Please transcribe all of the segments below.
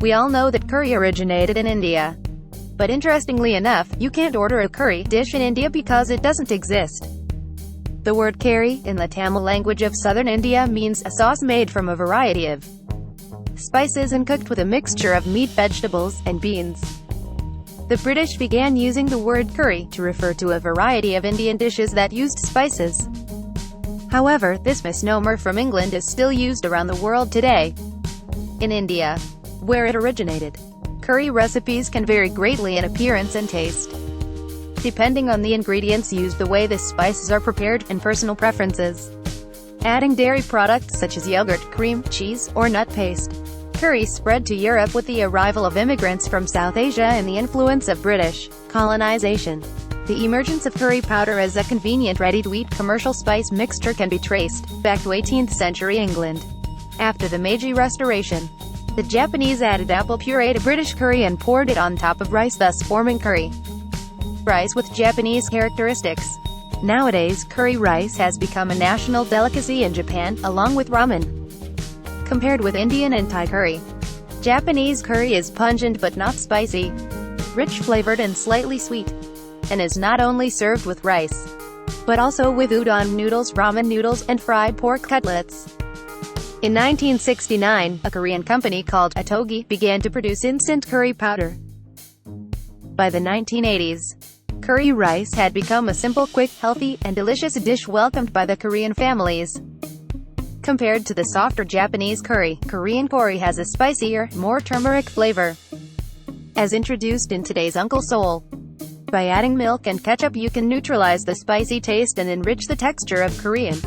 We all know that curry originated in India. But interestingly enough, you can't order a curry dish in India because it doesn't exist. The word kari, in the Tamil language of southern India, means a sauce made from a variety of spices and cooked with a mixture of meat, vegetables, and beans. The British began using the word curry to refer to a variety of Indian dishes that used spices. However, this misnomer from England is still used around the world today. In India, where it originated, curry recipes can vary greatly in appearance and taste, depending on the ingredients used, the way the spices are prepared, and personal preferences. Adding dairy products such as yogurt, cream, cheese, or nut paste. Curry spread to Europe with the arrival of immigrants from South Asia and the influence of British colonization. The emergence of curry powder as a convenient ready-to-eat commercial spice mixture can be traced back to 18th century England. After the Meiji Restoration, the Japanese added apple puree to British curry and poured it on top of rice, thus forming curry rice with Japanese characteristics. Nowadays, curry rice has become a national delicacy in Japan, along with ramen. Compared with Indian and Thai curry, Japanese curry is pungent but not spicy, rich flavored and slightly sweet, and is not only served with rice, but also with udon noodles, ramen noodles, and fried pork cutlets. In 1969, a Korean company called Ottogi began to produce instant curry powder. By the 1980s, curry rice had become a simple, quick, healthy, and delicious dish welcomed by the Korean families. Compared to the softer Japanese curry, Korean curry has a spicier, more turmeric flavor. As introduced in today's Uncle Seoul, by adding milk and ketchup you can neutralize the spicy taste and enrich the texture of Korean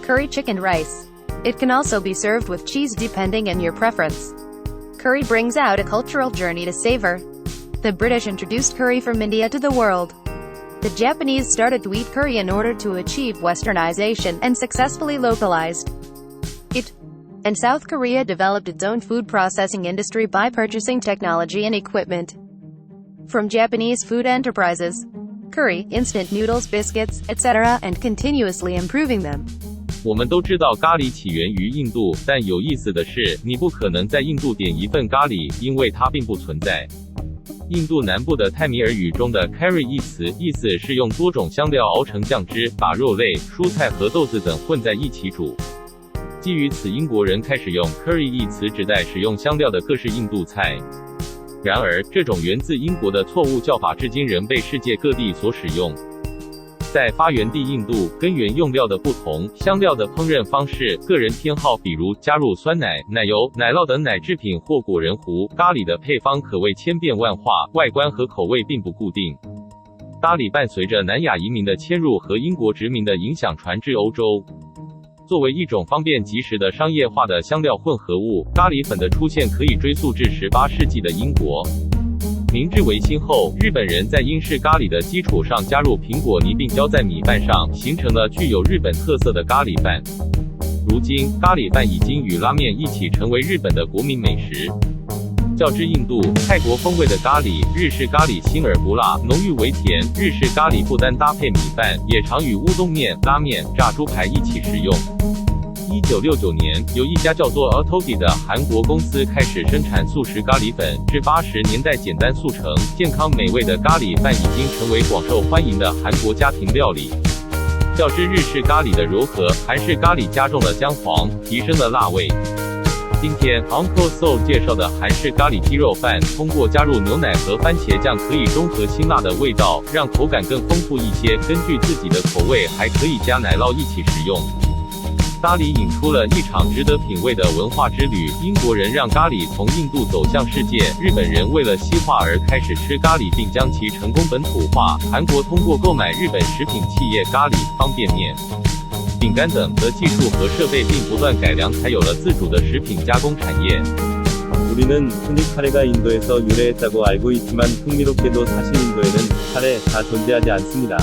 curry chicken rice. It can also be served with cheese depending on your preference. Curry brings out a cultural journey to savor. The British introduced curry from India to the world. The Japanese started to eat curry in order to achieve westernization, and successfully localized it. And South Korea developed its own food processing industry by purchasing technology and equipment from Japanese food enterprises, curry, instant noodles, biscuits, etc., and continuously improving them. 我们都知道咖喱起源于印度，但有意思的是，你不可能在印度点一份咖喱，因为它并不存在。印度南部的泰米尔语中的 kari 一词，意思是用多种香料熬成酱汁，把肉类、蔬菜和豆子等混在一起煮。基于此，英国人开始用 curry 一词指代使用香料的各式印度菜。然而，这种源自英国的错误叫法至今仍被世界各地所使用。在发源地印度，根源用料的不同，香料的烹饪方式，个人偏好，比如加入酸奶、奶油、奶酪等奶制品或果仁糊，咖喱的配方可谓千变万化，外观和口味并不固定。咖喱伴随着南亚移民的迁入和英国殖民的影响传至欧洲。作为一种方便即食的商业化的香料混合物，咖喱粉的出现可以追溯至18世纪的英国。明治维新后，日本人在英式咖喱的基础上加入苹果泥并浇在米饭上，形成了具有日本特色的咖喱饭。如今，咖喱饭已经与拉面一起成为日本的国民美食。较之印度、泰国风味的咖喱，日式咖喱辛而不辣，浓郁为甜。日式咖喱不单搭配米饭，也常与乌冬面、拉面、炸猪排一起食用。1969年，有一家叫做 Ottogi 的韩国公司开始生产速食咖喱粉。至80年代，简单速成、健康美味的咖喱饭已经成为广受欢迎的韩国家庭料理。较之日式咖喱的柔和，韩式咖喱加重了姜黄，提升了辣味。今天 Uncle Seoul 介绍的韩式咖喱鸡肉饭，通过加入牛奶和番茄酱，可以中和辛辣的味道，让口感更丰富一些。根据自己的口味，还可以加奶酪一起食用。咖喱引出了一场值得品味的文化之旅。英国人让咖喱从印度走向世界，日本人为了西化而开始吃咖喱，并将其成功本土化。韩国通过购买日本食品企业咖喱、方便面、饼干等的技术和设备，并不断改良，才有了自主的食品加工产业。 우리는 흔히 카레가 인도에서 유래했다고 알고 있지만 흥미롭게도 사실 인도에는 카레가 존재하지 않습니다.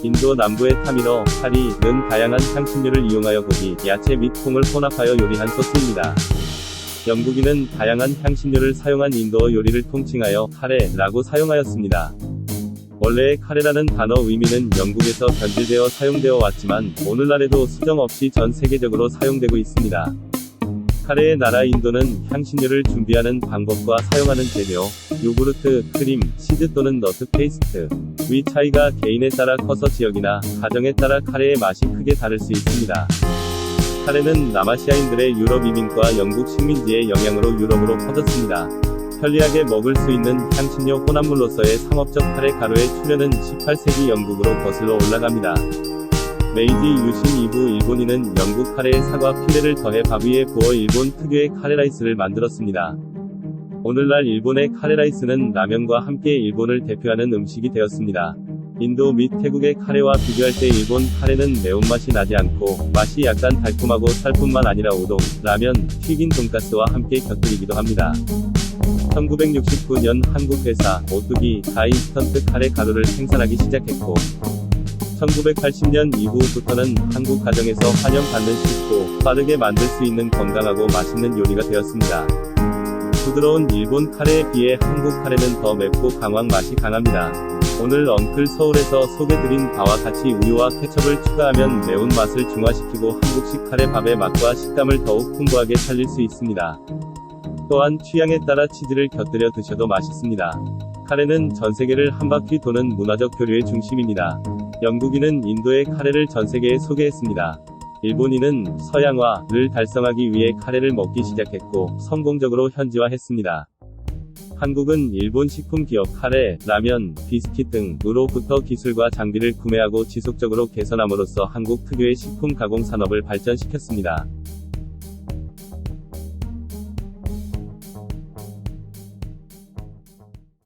인도 남부의 타미너, 카리는 다양한 향신료를 이용하여 고기, 야채 및 콩을 혼합하여 요리한 소스입니다. 영국인은 다양한 향신료를 사용한 인도 요리를 통칭하여 카레라고 사용하였습니다. 원래의 카레라는 단어 의미는 영국에서 변질되어 사용되어 왔지만 오늘날에도 수정 없이 전 세계적으로 사용되고 있습니다. 카레의 나라 인도는 향신료를 준비하는 방법과 사용하는 재료, 요구르트, 크림, 치즈 또는 너트 페이스트, 위 차이가 개인에 따라 커서 지역이나 가정에 따라 카레의 맛이 크게 다를 수 있습니다. 카레는 남아시아인들의 유럽 이민과 영국 식민지의 영향으로 유럽으로 퍼졌습니다. 편리하게 먹을 수 있는 향신료 혼합물로서의 상업적 카레 가루의 출현은 18세기 영국으로 거슬러 올라갑니다. 메이지 유신 이후 일본인은 영국 카레에 사과 퓨레를 더해 밥 위에 부어 일본 특유의 카레라이스를 만들었습니다. 오늘날 일본의 카레라이스는 라면과 함께 일본을 대표하는 음식이 되었습니다. 인도 및 태국의 카레와 비교할 때 일본 카레는 매운맛이 나지 않고 맛이 약간 달콤하고 쌀뿐만 아니라 우동, 라면, 튀긴 돈가스와 함께 곁들이기도 합니다. 1969년 한국 회사 오뚜기 가 인스턴트 카레 가루를 생산하기 시작했고 1980년 이후부터는 한국 가정에서 환영받는 쉽고 빠르게 만들 수 있는 건강하고 맛있는 요리가 되었습니다. 부드러운 일본 카레에 비해 한국 카레는 더 맵고 강황 맛이 강합니다. 오늘 엉클 서울에서 소개드린 바와 같이 우유와 케첩을 추가하면 매운맛을 중화시키고 한국식 카레밥의 맛과 식감을 더욱 풍부하게 살릴 수 있습니다. 또한 취향에 따라 치즈를 곁들여 드셔도 맛있습니다. 카레는 전세계를 한바퀴 도는 문화적 교류의 중심입니다. 영국인은 인도의 카레를 전세계에 소개했습니다. 일본인은 서양화를 달성하기 위해 카레를 먹기 시작했고 성공적으로 현지화했습니다. 한국은 일본 식품 기업 카레, 라면, 비스킷 등으로부터 기술과 장비를 구매하고 지속적으로 개선함으로써 한국 특유의 식품 가공 산업을 발전시켰습니다.